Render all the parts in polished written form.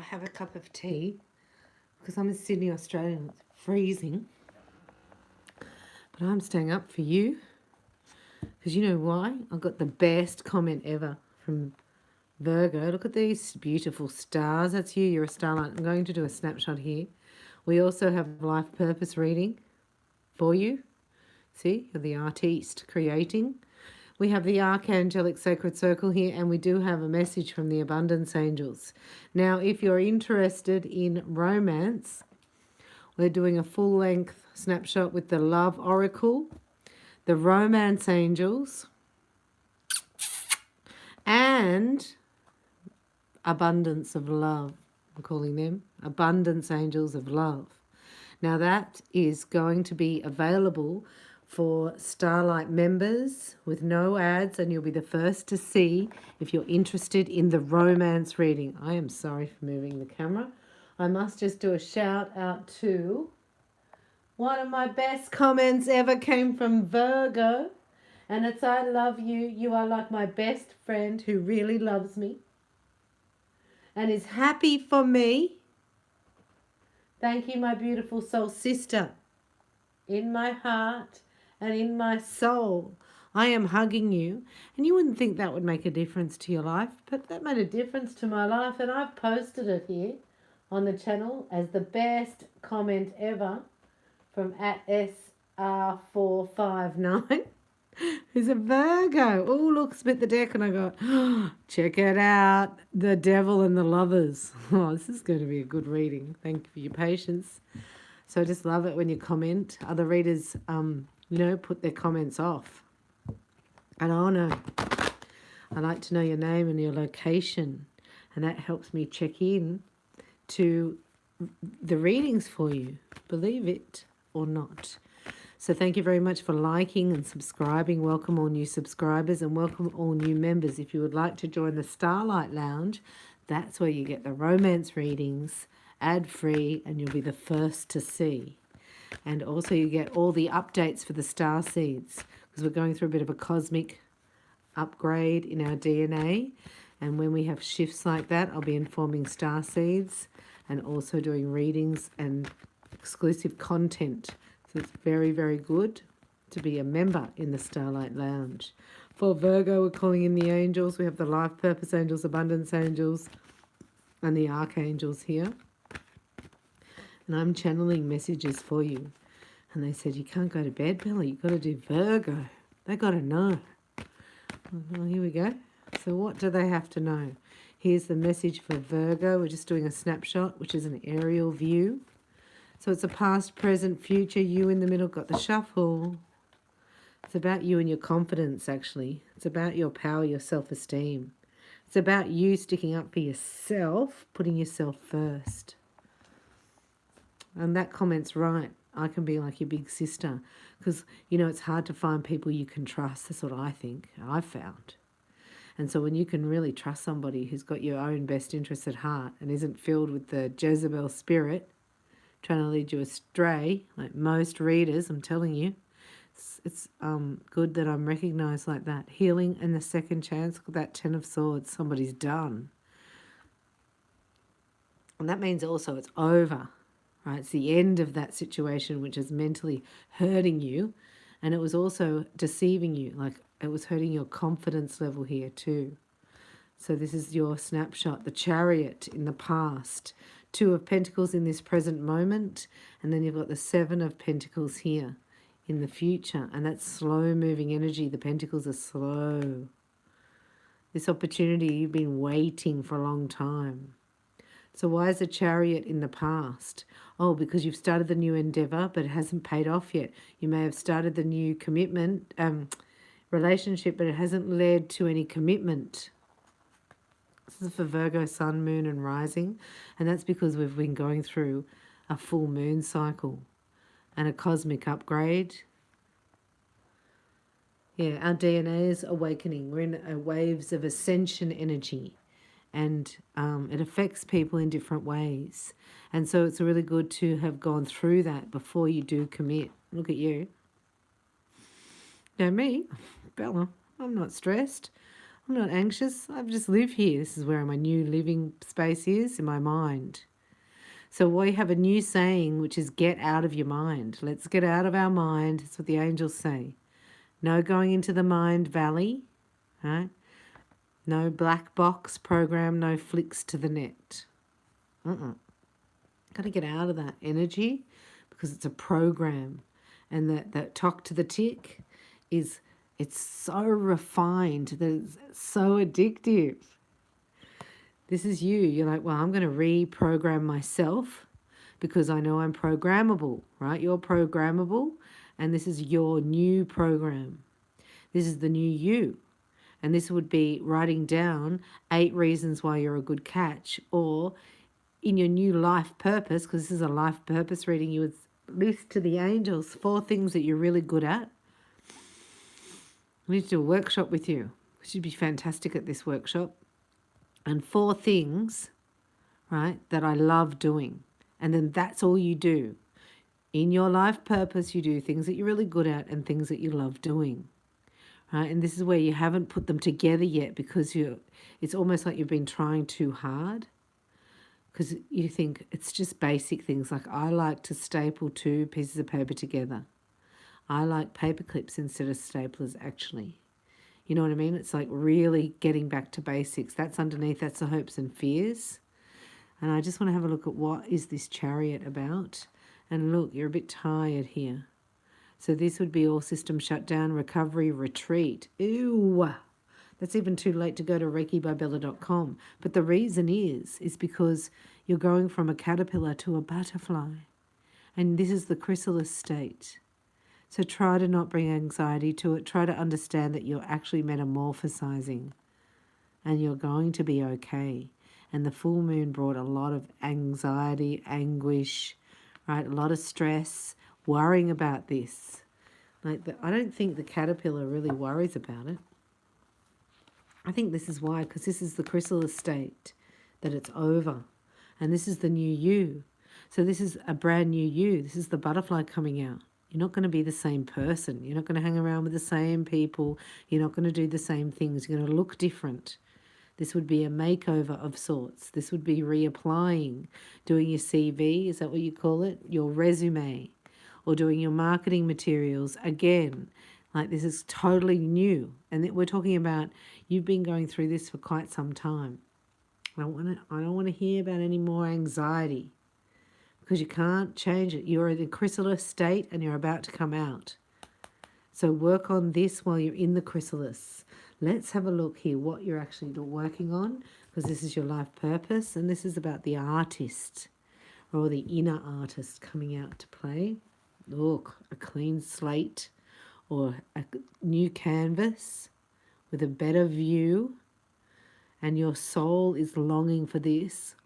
I have a cup of tea because I'm in Sydney, Australia, and it's freezing. But I'm staying up for you because you know why? I got the best comment ever from Virgo. Look at these beautiful stars. That's you. You're a starlight. I'm going to do a snapshot here. We also have life purpose reading for you. See, you're the artiste creating. We have the Archangelic Sacred Circle here, and we do have a message from the Abundance Angels. Now, if you're interested in romance, we're doing a full-length snapshot with the Love Oracle, the Romance Angels, and Abundance of Love. I'm calling them Abundance Angels of Love. Now, that is going to be available for Starlight members with no ads, and you'll be the first to see if you're interested in the romance reading. I am sorry for moving the camera. I must just do a shout out to one of my best comments ever came from Virgo, and it's I love you. You are like my best friend who really loves me and is happy for me. Thank you, my beautiful soul sister. In my heart and in my soul, I am hugging you. And you wouldn't think that would make a difference to your life, but that made a difference to my life, and I've posted it here on the channel as the best comment ever from @SR459, who's a Virgo. Oh, look, spit the deck, and I go, oh, check it out, the Devil and the Lovers. Oh, this is going to be a good reading. Thank you for your patience. So I just love it when you comment. Other readers, put their comments off. And I like to know your name and your location. And that helps me check in to the readings for you, believe it or not. So thank you very much for liking and subscribing. Welcome all new subscribers and welcome all new members. If you would like to join the Starlight Lounge, that's where you get the romance readings, ad-free, and you'll be the first to see. And also you get all the updates for the star seeds, because we're going through a bit of a cosmic upgrade in our DNA. And when we have shifts like that, I'll be informing star seeds and also doing readings and exclusive content. So it's very, very good to be a member in the Starlight Lounge. For Virgo, we're calling in the angels. We have the Life Purpose Angels, Abundance Angels, and the Archangels here. And I'm channeling messages for you. And they said, you can't go to bed, Bella. You've got to do Virgo. They got to know. Well, here we go. So what do they have to know? Here's the message for Virgo. We're just doing a snapshot, which is an aerial view. So it's a past, present, future. You in the middle got the shuffle. It's about you and your confidence, actually. It's about your power, your self-esteem. It's about you sticking up for yourself, putting yourself first. And that comment's right. I can be like your big sister. Because, it's hard to find people you can trust. That's what I think. I've found. And so when you can really trust somebody who's got your own best interests at heart and isn't filled with the Jezebel spirit trying to lead you astray, like most readers, I'm telling you, it's good that I'm recognised like that. Healing and the second chance, that 10 of Swords, somebody's done. And that means also it's over. Right, it's the end of that situation, which is mentally hurting you, and it was also deceiving you, like it was hurting your confidence level here too. So this is your snapshot, the Chariot in the past, 2 of Pentacles in this present moment, and then you've got the 7 of Pentacles here in the future, and that's slow moving energy. The Pentacles are slow. This opportunity you've been waiting for a long time. So why is the Chariot in the past? Oh, because you've started the new endeavour, but it hasn't paid off yet. You may have started the new commitment, relationship, but it hasn't led to any commitment. This is for Virgo, Sun, Moon, and Rising. And that's because we've been going through a full moon cycle and a cosmic upgrade. Yeah, our DNA is awakening. We're in waves of ascension energy. And it affects people in different ways. And so it's really good to have gone through that before you do commit. Look at you. Now me, Bella, I'm not stressed. I'm not anxious. I just live here. This is where my new living space is, in my mind. So we have a new saying, which is get out of your mind. Let's get out of our mind. That's what the angels say. No going into the mind valley, right? No black box program, no flicks to the net. Got to get out of that energy because it's a program. And that talk to the tick it's so refined that it's so addictive. This is you. You're like, well, I'm going to reprogram myself because I know I'm programmable, right? You're programmable, and this is your new program. This is the new you. And this would be writing down 8 reasons why you're a good catch, or in your new life purpose, because this is a life purpose reading, you would list to the angels 4 things that you're really good at. We need to do a workshop with you. You'd be fantastic at this workshop. And 4 things, right, that I love doing. And then that's all you do. In your life purpose, you do things that you're really good at and things that you love doing. Right? And this is where you haven't put them together yet because it's almost like you've been trying too hard. Because you think it's just basic things like I like to staple 2 pieces of paper together. I like paper clips instead of staplers, actually. You know what I mean? It's like really getting back to basics. That's underneath. That's the hopes and fears. And I just want to have a look at what is this Chariot about. And look, you're a bit tired here. So this would be all system shutdown, recovery, retreat. Ew. That's even too late to go to ReikiByBella.com. But the reason is because you're going from a caterpillar to a butterfly. And this is the chrysalis state. So try to not bring anxiety to it. Try to understand that you're actually metamorphosizing and you're going to be okay. And the full moon brought a lot of anxiety, anguish, right? A lot of stress, worrying about this. I don't think the caterpillar really worries about it. I think this is why, because this is the chrysalis state, that it's over. And this is the new you. So this is a brand new you. This is the butterfly coming out. You're not going to be the same person. You're not going to hang around with the same people. You're not going to do the same things. You're going to look different. This would be a makeover of sorts. This would be reapplying, doing your CV, is that what you call it? Your resume, or doing your marketing materials again. Like this is totally new. And we're talking about you've been going through this for quite some time. I don't want to hear about any more anxiety because you can't change it. You're in a chrysalis state and you're about to come out. So work on this while you're in the chrysalis. Let's have a look here what you're actually working on, because this is your life purpose and this is about the artist or the inner artist coming out to play. Look, a clean slate or a new canvas with a better view, and your soul is longing for this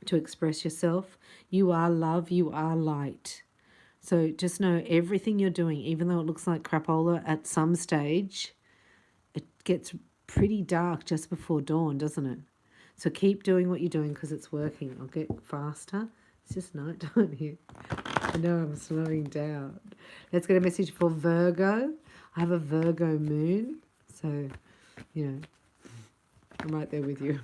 to express yourself. You are love, you are light. So just know everything you're doing, even though it looks like crapola at some stage, it gets pretty dark just before dawn, doesn't it? So keep doing what you're doing because it's working. I'll get faster. It's just nighttime here. I know I'm slowing down. Let's get a message for Virgo. I have a Virgo moon, so, you know, I'm right there with you.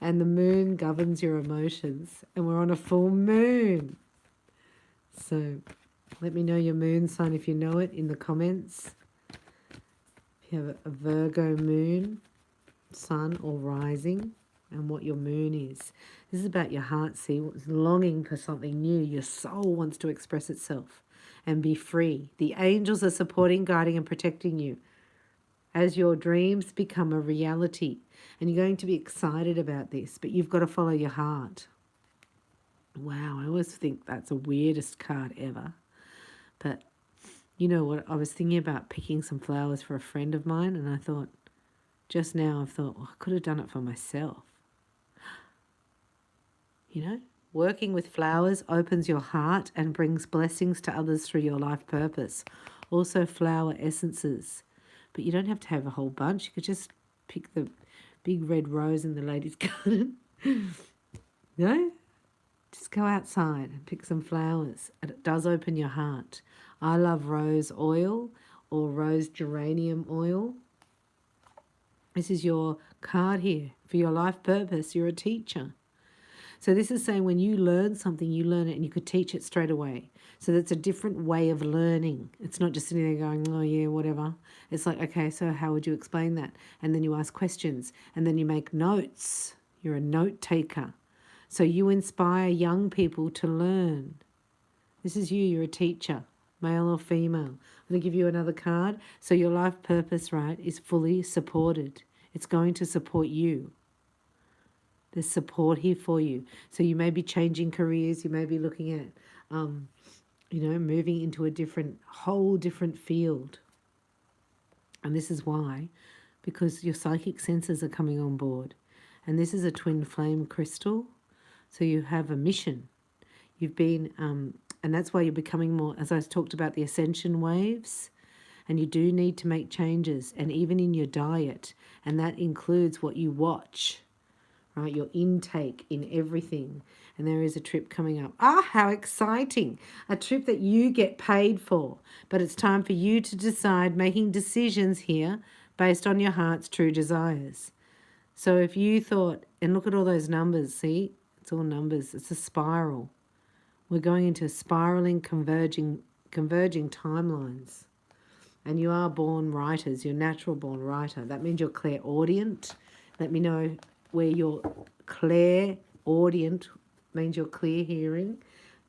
And the moon governs your emotions, and we're on a full moon. So let me know your moon sign if you know it in the comments. If you have a Virgo moon, sun or rising, and what your moon is. This is about your heart, see, what's longing for something new. Your soul wants to express itself and be free. The angels are supporting, guiding, and protecting you as your dreams become a reality. And you're going to be excited about this, but you've got to follow your heart. Wow, I always think that's the weirdest card ever. But you know what? I was thinking about picking some flowers for a friend of mine, and I thought, just now I've thought, well, I could have done it for myself. You know, working with flowers opens your heart and brings blessings to others through your life purpose. Also flower essences. But you don't have to have a whole bunch. You could just pick the big red rose in the ladies' garden. No? Just go outside and pick some flowers. And it does open your heart. I love rose oil or rose geranium oil. This is your card here for your life purpose. You're a teacher. So this is saying when you learn something, you learn it and you could teach it straight away. So that's a different way of learning. It's not just sitting there going, oh yeah, whatever. It's like, okay, so how would you explain that? And then you ask questions and then you make notes. You're a note taker. So you inspire young people to learn. This is you. You're a teacher, male or female. I'm going to give you another card. So your life purpose, right, is fully supported. It's going to support you. There's support here for you. So you may be changing careers. You may be looking at, moving into a whole different field. And this is why, because your psychic senses are coming on board. And this is a twin flame crystal. So you have a mission. You've been, and that's why you're becoming more, as I talked about the ascension waves, and you do need to make changes, and even in your diet, and that includes what you watch, right? Your intake in everything. And there is a trip coming up. Ah, how exciting. A trip that you get paid for. But it's time for you to decide, making decisions here based on your heart's true desires. So if you thought, and look at all those numbers, see? It's all numbers. It's a spiral. We're going into spiraling, converging timelines. And you are born writers. You're natural born writer. That means you're clairaudient. Let me know where you're clairaudient means you're clear hearing.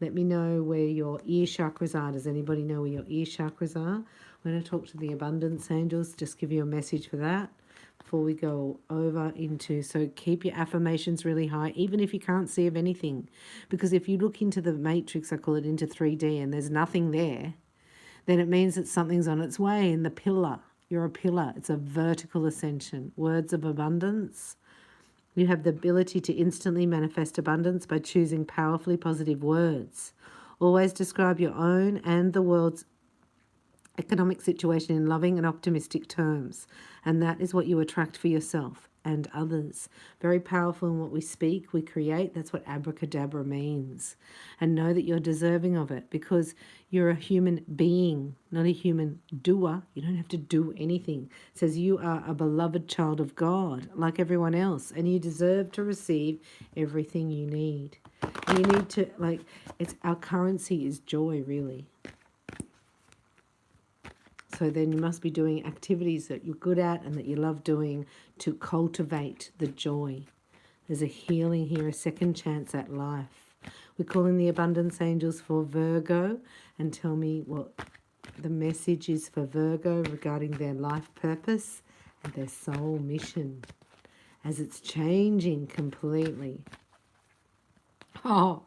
Let me know where your ear chakras are. Does anybody know where your ear chakras are? When I talk to the abundance angels, just give you a message for that before we go over into, so keep your affirmations really high, even if you can't see of anything. Because if you look into the matrix, I call it into 3D, and there's nothing there, then it means that something's on its way in the pillar. You're a pillar. It's a vertical ascension. Words of abundance. You have the ability to instantly manifest abundance by choosing powerfully positive words. Always describe your own and the world's economic situation in loving and optimistic terms. And that is what you attract for yourself and others. Very powerful in what we speak, we create. That's what abracadabra means. And know that you're deserving of it because you're a human being, not a human doer. You don't have to do anything. It says you are a beloved child of God, like everyone else, and you deserve to receive everything you need. And you need to, it's our currency is joy, really. So then you must be doing activities that you're good at and that you love doing to cultivate the joy. There's a healing here, a second chance at life. We're calling the abundance angels for Virgo, and tell me what the message is for Virgo regarding their life purpose and their soul mission as it's changing completely. Oh,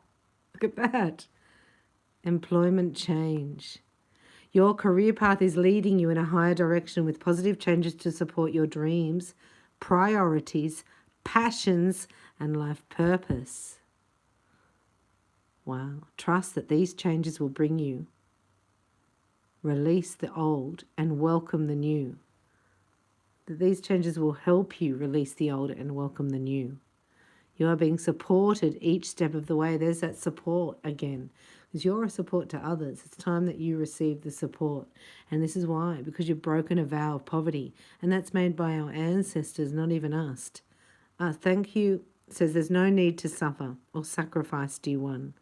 look at that. Employment change. Your career path is leading you in a higher direction with positive changes to support your dreams, priorities, passions, and life purpose. Wow. Trust that these changes will bring you. Release the old and welcome the new. That these changes will help you release the old and welcome the new. You are being supported each step of the way. There's that support again. Because you're a support to others. It's time that you receive the support. And this is why. Because you've broken a vow of poverty. And that's made by our ancestors, not even us. Thank you. It says there's no need to suffer or sacrifice, D1.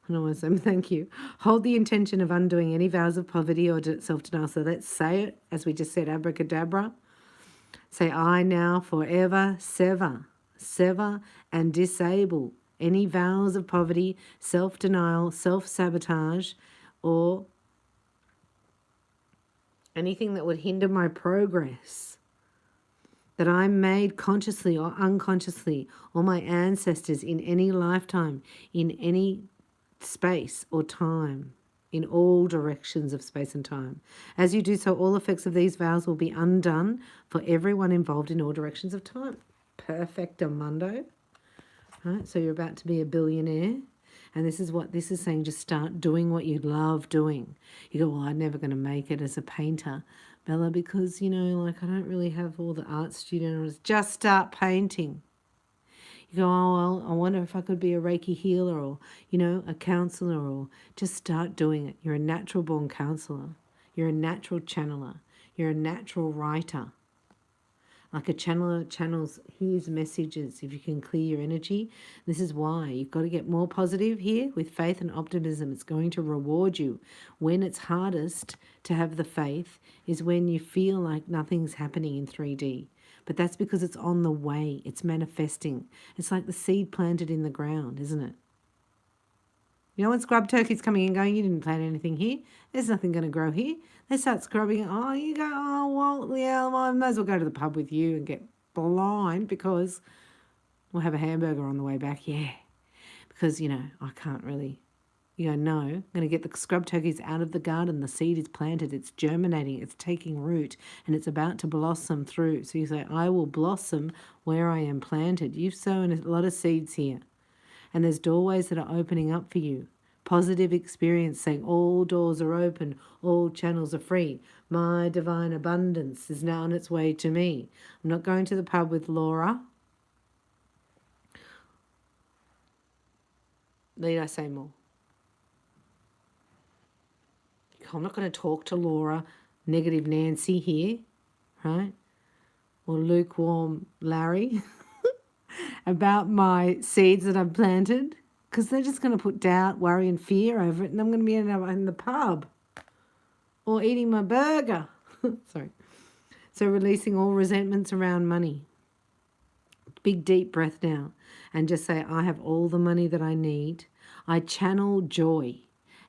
I don't want to say thank you. Hold the intention of undoing any vows of poverty or self-denial. So let's say it, as we just said, abracadabra. Say, I now forever sever and disable any vows of poverty, self-denial, self-sabotage, or anything that would hinder my progress that I made consciously or unconsciously, or my ancestors in any lifetime, in any space or time, in all directions of space and time. As you do so, all effects of these vows will be undone for everyone involved in all directions of time. Perfectamundo. Right, so you're about to be a billionaire, and this is what this is saying. Just start doing what you love doing. You go, well, I'm never going to make it as a painter, Bella, because, I don't really have all the art studio. Just start painting. You go, oh, well, I wonder if I could be a Reiki healer or, a counselor, or just start doing it. You're a natural born counselor. You're a natural channeler. You're a natural writer. Like a channeler channels his messages. If you can clear your energy, this is why you've got to get more positive here with faith and optimism. It's going to reward you. When it's hardest to have the faith is when you feel like nothing's happening in 3D. But that's because it's on the way. It's manifesting. It's like the seed planted in the ground, isn't it? You know when scrub turkeys coming and going, you didn't plant anything here. There's nothing going to grow here. They start scrubbing. Oh, you go, oh, well, yeah, well, I might as well go to the pub with you and get blind because we'll have a hamburger on the way back. Yeah. Because, you know, I can't really, you go, no, I'm going to get the scrub turkeys out of the garden. The seed is planted. It's germinating. It's taking root and it's about to blossom through. So you say, I will blossom where I am planted. You've sown a lot of seeds here. And there's doorways that are opening up for you. Positive experience saying all doors are open, all channels are free. My divine abundance is now on its way to me. I'm not going to the pub with Laura. Need I say more? I'm not going to talk to Laura, negative Nancy here, right? Or lukewarm Larry. About my seeds that I've planted, because they're just going to put doubt, worry and fear over it, and I'm going to be in the pub or eating my burger. Sorry. So releasing all resentments around money. Big deep breath now and just say, I have all the money that I need. I channel joy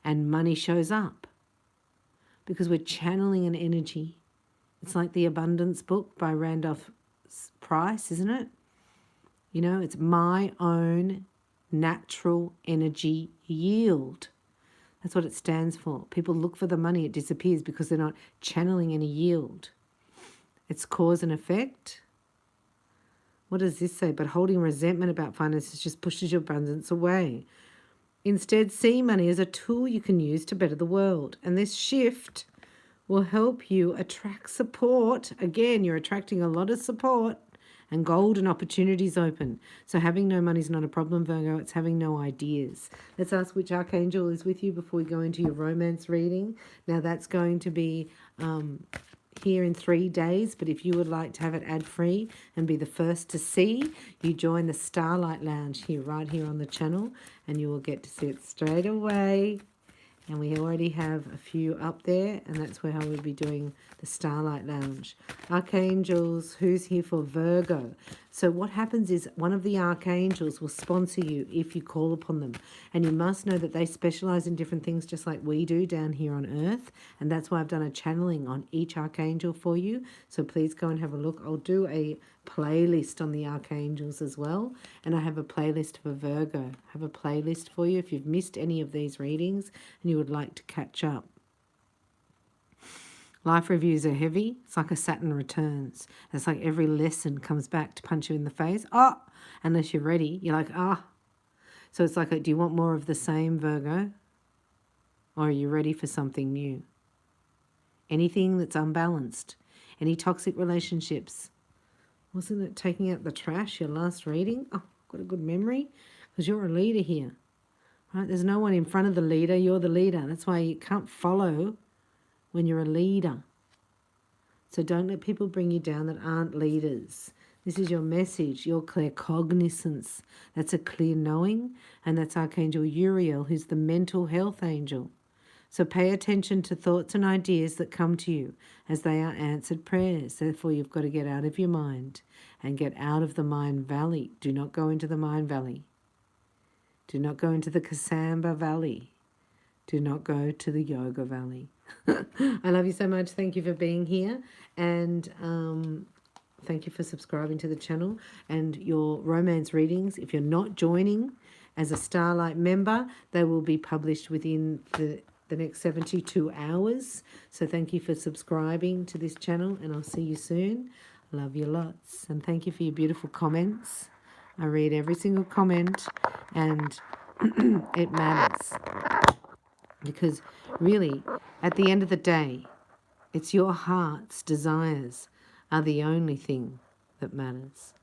and money shows up because we're channeling an energy. It's like the Abundance book by Randolph Price, isn't it? You know, it's my own natural energy yield. That's what it stands for. People look for the money, it disappears because they're not channeling any yield. It's cause and effect. What does this say? But holding resentment about finances just pushes your abundance away. Instead, see money as a tool you can use to better the world. And this shift will help you attract support. Again, you're attracting a lot of support. And golden opportunities open. So having no money is not a problem, Virgo. It's having no ideas. Let's ask which Archangel is with you before we go into your romance reading. Now that's going to be here in 3 days. But if you would like to have it ad-free and be the first to see, you join the Starlight Lounge here, right here on the channel. And you will get to see it straight away. And we already have a few up there, and that's where I will be doing the Starlight Lounge. Archangels, who's here for Virgo? So what happens is one of the archangels will sponsor you if you call upon them. And you must know that they specialize in different things just like we do down here on Earth. And that's why I've done a channeling on each archangel for you. So please go and have a look. I'll do a playlist on the archangels as well. And I have a playlist for Virgo. I have a playlist for you if you've missed any of these readings and you would like to catch up. Life reviews are heavy. It's like a Saturn returns. It's like every lesson comes back to punch you in the face. Oh, unless you're ready. You're like, ah. So it's like, do you want more of the same, Virgo? Or are you ready for something new? Anything that's unbalanced. Any toxic relationships. Wasn't it taking out the trash, your last reading? Oh, got a good memory. Because you're a leader here. Right? There's no one in front of the leader. You're the leader. That's why you can't follow when you're a leader. So don't let people bring you down that aren't leaders. This is your message, your claircognizance. That's a clear knowing, and that's Archangel Youwill, who's the mental health angel. So pay attention to thoughts and ideas that come to you as they are answered prayers. Therefore, you've got to get out of your mind and get out of the mind valley. Do not go into the mind valley. Do not go into the Cassandra valley. Do not go to the yoga valley. I love you so much. Thank you for being here. And thank you for subscribing to the channel. And your romance readings, if you're not joining as a Starlight member, they will be published within the next 72 hours. So thank you for subscribing to this channel. And I'll see you soon. Love you lots. And thank you for your beautiful comments. I read every single comment. And it matters. Because really, at the end of the day, it's your heart's desires are the only thing that matters.